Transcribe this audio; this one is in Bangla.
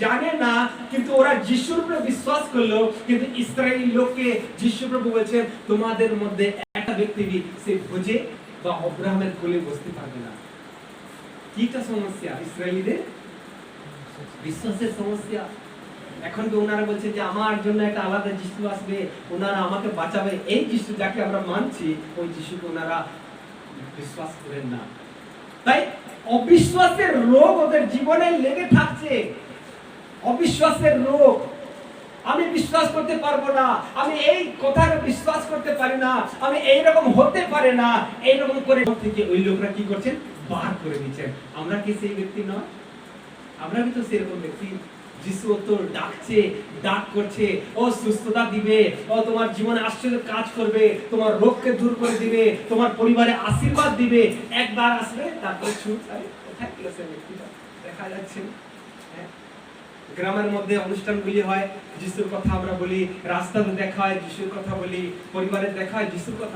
জানে না, কিন্তু ওরা যিশুর উপরে বিশ্বাস করলো। কিন্তু ইসরায়েলি লোককে যিশু প্রভু বলছেন, তোমাদের মধ্যে একটা ব্যক্তি সে ভোজে বা অব্রাহামের কোলে বসতে পারবে না। কিটা সমস্যা? ইসরায়েলিদের বিশ্বাসের সমস্যা। এখন তো ওনারা বলছে যে আমার জন্য একটা আলাদা যিশু আসবে, ওনারা আমাকে বাঁচাবে। এই যিশু যাকে আমরা মানছি, ওই যিশুকে ওনারা বিশ্বাস করেন না। তাই অবিশ্বাসের রোগ ওদের জীবনে লেগে থাকছে। অবিশ্বাসের রোগ। আমি বিশ্বাস করতে পারবো না, আমি এই কথাকে বিশ্বাস করতে পারি না, আমি এইরকম হতে পারে না, এইরকম করে থেকে ওই লোকরা কি করছেন? বার করে দিচ্ছেন। আমরা কি সেই ব্যক্তি নয়? আমরা কি তো সেরকম ব্যক্তি? যিশু তো ডাকছে, ডাক করছে, ও সুস্থতা দিবে, ও তোমার জীবনে আশ্চর্য কাজ করবে, তোমার রোগকে দূর করে দিবে, তোমার পরিবারে আশীর্বাদ দিবে। একবার আসবে, তারপরে ছুট। কোথায় গেল সে ব্যক্তিটা? দেখা যাচ্ছে না। গ্রামের মধ্যে অনুষ্ঠানগুলি হয়, যিশুর কথা আমরা বলি, রাস্তাতে দেখা হয়, যিশুর কথা বলি, পরিবারে দেখা হয়, যিশুর কথা